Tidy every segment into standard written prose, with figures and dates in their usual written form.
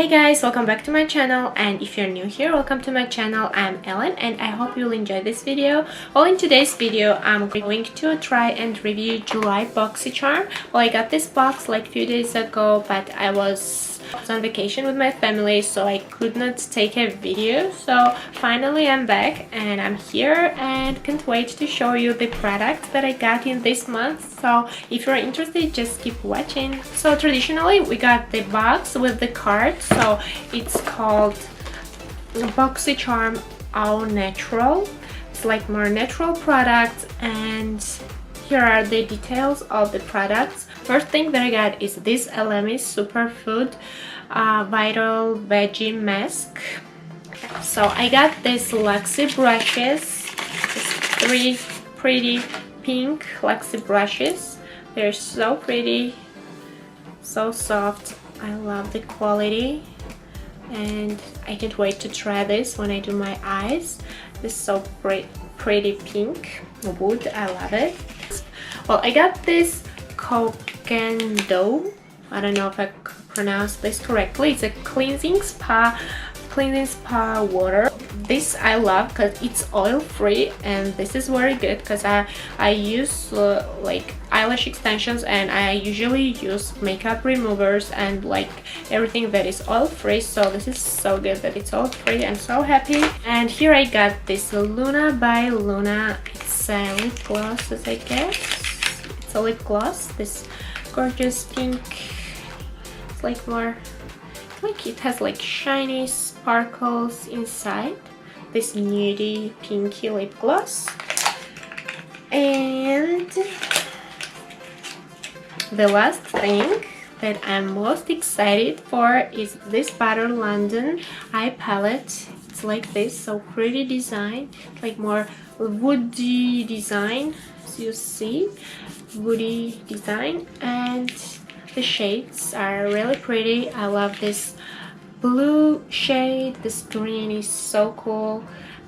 Hey guys, welcome back to my channel, and if you're new here, welcome to my channel. I'm Ellen and I hope you'll enjoy this video. Well, in today's video I'm going to try and review July BOXYCHARM. Well, I got this box like a few days ago, but I was on vacation with my family, so I could not take a video. So finally I'm back and I'm here and can't wait to show you the products that I got in this month. So if you're interested, just keep watching. So traditionally we got the box with the card, so it's called BOXYCHARM All Natural. It's like more natural products, and here are the details of the products. First thing that I got is this Ellene Superfood Vital Veggie Mask. So I got this Luxy brushes, three pretty pink Luxy brushes. They're so pretty, so soft. I love the quality and I can't wait to try this when I do my eyes. This is so pretty pink wood. I love it. Well, I got this Coquendo. I don't know if I pronounced this correctly. It's a cleansing spa water. This I love because it's oil free, and this is very good because I use like eyelash extensions, and I usually use makeup removers and like everything that is oil free. So this is so good that it's oil free. I'm so happy. And here I got this Luna by Luna. It's a lip gloss, as I guess. It's a lip gloss. This gorgeous pink. It's like more like it has like shiny sparkles inside. This nudie pinky lip gloss. And the last thing that I'm most excited for is this Butter London eye palette. It's like this, so pretty design, like more woody design, as you see, woody design, and the shades are really pretty. I love this blue shade. This green is so cool,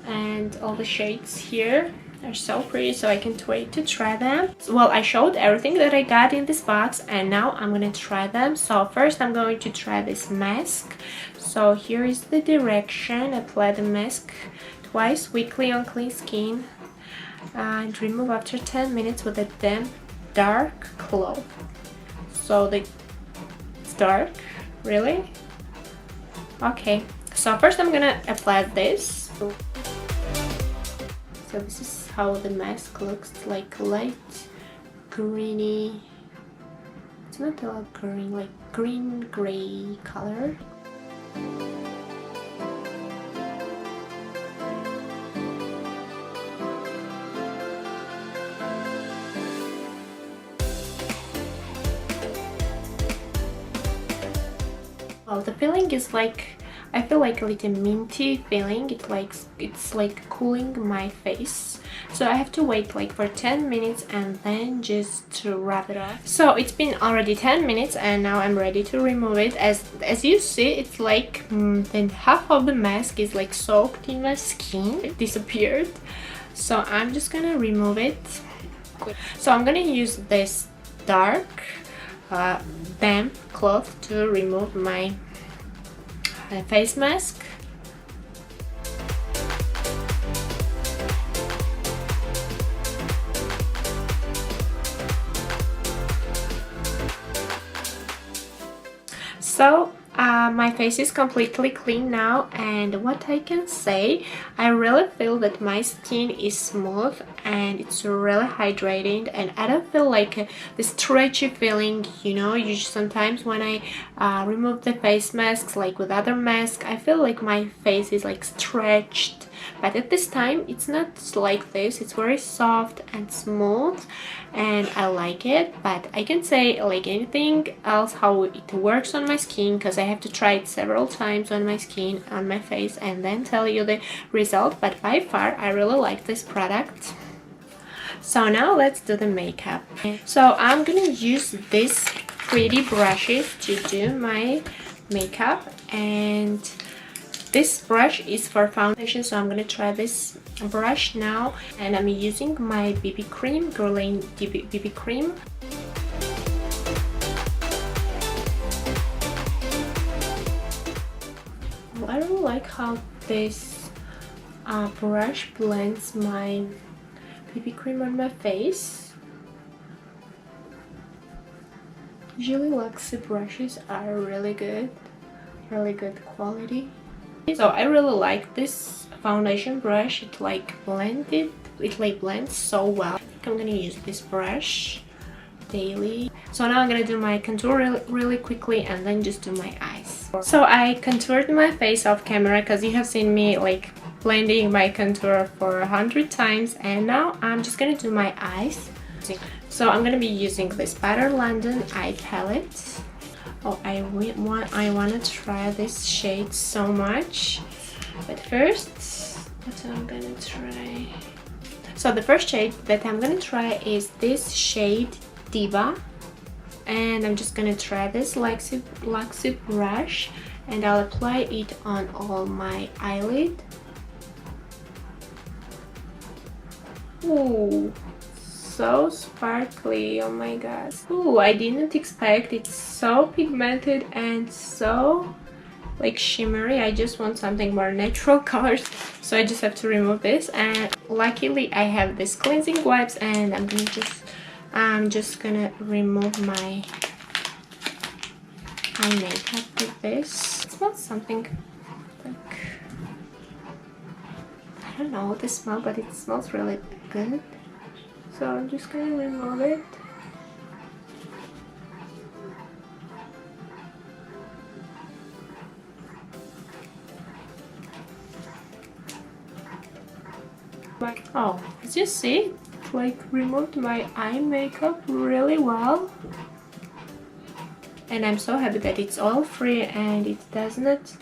and all the shades here are so pretty, so I can't wait to try them. Well, I showed everything that I got in this box, and now I'm gonna try them. So first I'm going to try this mask. So here is the direction. Apply the mask twice weekly on clean skin and remove after 10 minutes with a damp dark cloth. So it's dark, really? Okay, so first I'm gonna apply this. So this is how the mask looks, like light greeny. It's not a lot green, like green gray color. Well, the feeling is like, I feel like a little minty feeling. It's like cooling my face. So I have to wait like for 10 minutes and then just to wrap it off. So it's been already 10 minutes and now I'm ready to remove it. As you see, it's like then half of the mask is like soaked in my skin. It disappeared. So I'm just gonna remove it. So I'm gonna use this dark damp cloth to remove my face mask. So my face is completely clean now, and what I can say, I really feel that my skin is smooth and it's really hydrating, and I don't feel like the stretchy feeling, you know. Sometimes when I remove the face masks, like with other masks, I feel like my face is like stretched, but at this time it's not like this. It's very soft and smooth and I like it. But I can say like anything else how it works on my skin, because I have to try it several times on my skin, on my face, and then tell you the result. But by far I really like this product. So now let's do the makeup. So I'm gonna use these pretty brushes to do my makeup, and this brush is for foundation, so I'm gonna try this brush now, and I'm using my BB cream, Guerlain BB cream. like how this brush blends my BB cream on my face. Usually Luxy brushes are really good quality. So I really like this foundation brush. It blends so well. I think I'm gonna use this brush daily. So now I'm gonna do my contour really quickly and then just do my eyes. So I contoured my face off camera because you have seen me like blending my contour for 100 times, and now I'm just gonna do my eyes. So I'm gonna be using this Pattern London eye palette. Oh, I want to try this shade so much, but first, what I'm gonna try. So the first shade that I'm gonna try is this shade Diva, and I'm just gonna try this Luxy brush, and I'll apply it on all my eyelid. Ooh, so sparkly, oh my god. Ooh, I didn't expect it's so pigmented and so like shimmery. I just want something more natural colors, so I just have to remove this, and luckily I have this cleansing wipes, and I'm just gonna remove my eye makeup with this. It smells something like, I don't know the smell, but it smells really good. So I'm just gonna remove it. Oh, as you see, it like removed my eye makeup really well. And I'm so happy that it's oil free and it does not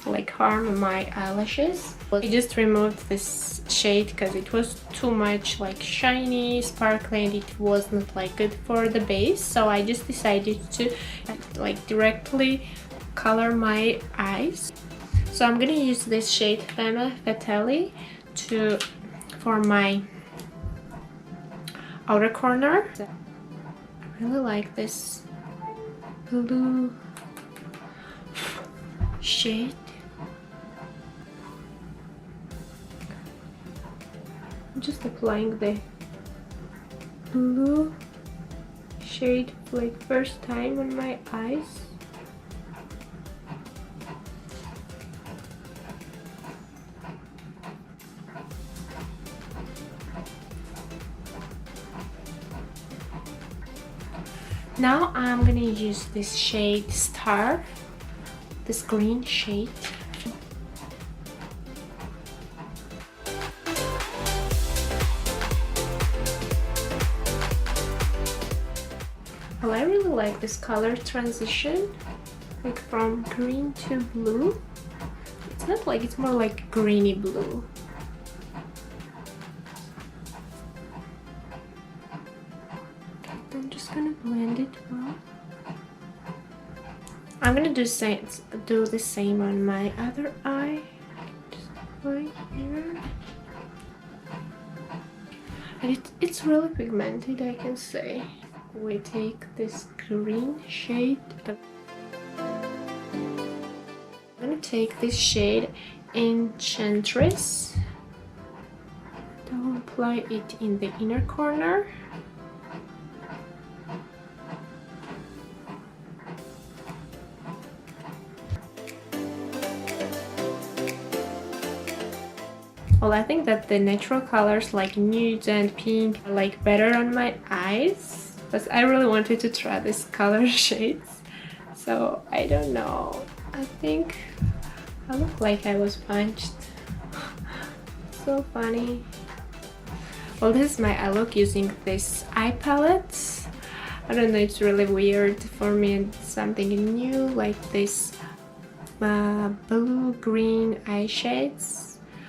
like harm my eyelashes. I just removed this shade because it was too much like shiny, sparkly, and it was not like good for the base, so I just decided to like directly color my eyes. So I'm gonna use this shade Femme Fatale for my outer corner. I really like this blue shade. I'm just applying the blue shade like first time on my eyes. Now I'm gonna use this shade Star, this green shade. Well, I really like this color transition, like from green to blue. It's not like, it's more like greeny blue. I'm just gonna blend it well. I'm gonna do the same on my other eye, just right here. And it's really pigmented, I can say. We take this green shade. I'm gonna take this shade Enchantress. I'll apply it in the inner corner. Well, I think that the natural colors like nude and pink are like better on my eyes, because I really wanted to try these color shades. So I don't know, I think I look like I was punched. So funny. Well, this is my eye look using this eye palette. I don't know, it's really weird for me and something new, like this blue green eye shades.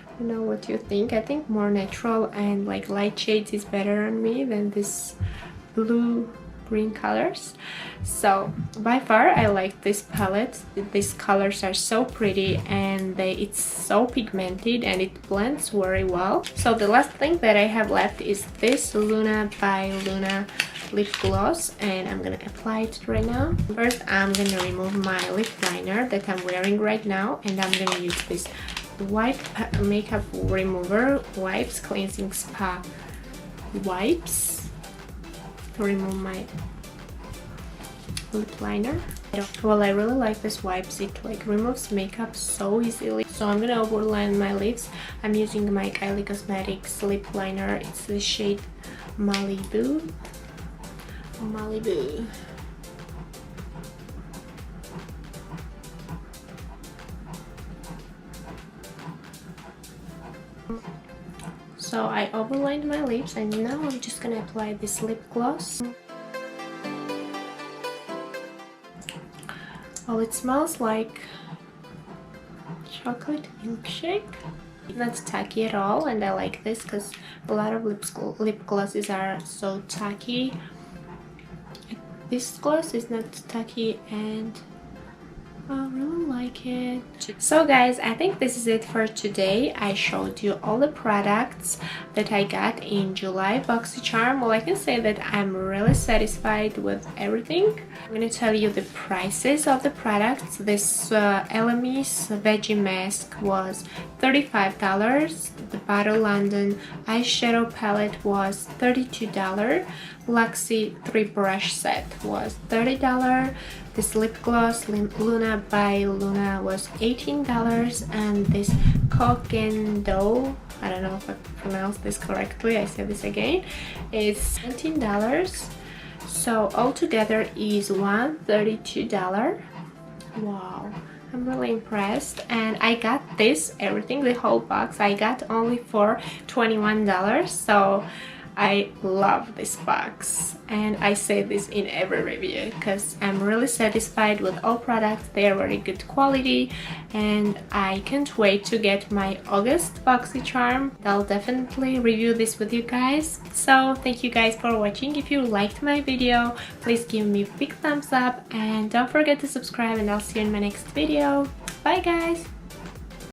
I don't know what you think. I think more natural and like light shades is better on me than this blue green colors. So by far I like this palette. These colors are so pretty and it's so pigmented and it blends very well. So the last thing that I have left is this Luna by Luna lip gloss, and I'm gonna apply it right now. First, I'm gonna remove my lip liner that I'm wearing right now, and I'm gonna use this white makeup remover wipes, cleansing spa wipes, to remove my lip liner. Well, I really like this wipes. It like removes makeup so easily. So I'm gonna overline my lips. I'm using my Kylie Cosmetics lip liner. It's the shade Malibu. So I overlined my lips, and now I'm just gonna apply this lip gloss. Well, it smells like chocolate milkshake. Not tacky at all, and I like this because a lot of lip glosses are so tacky. This gloss is not tacky, and I really like it. So guys, I think this is it for today. I showed you all the products that I got in July BOXYCHARM. Well, I can say that I'm really satisfied with everything. I'm gonna tell you the prices of the products. This Ellene's veggie mask was $35. The Battle London eyeshadow palette was $32. Luxy 3-brush set was $30. This lip gloss Luna by Luna was $18, and this Coquendo, I don't know if I pronounced this correctly, I said this again, is $19. So altogether is $132. Wow, I'm really impressed. And I got this, everything, the whole box, I got only for $21. So I love this box, and I say this in every review because I'm really satisfied with all products. They are very good quality, and I can't wait to get my August BOXYCHARM. I'll definitely review this with you guys. So thank you guys for watching. If you liked my video, please give me a big thumbs up, and don't forget to subscribe, and I'll see you in my next video. Bye guys!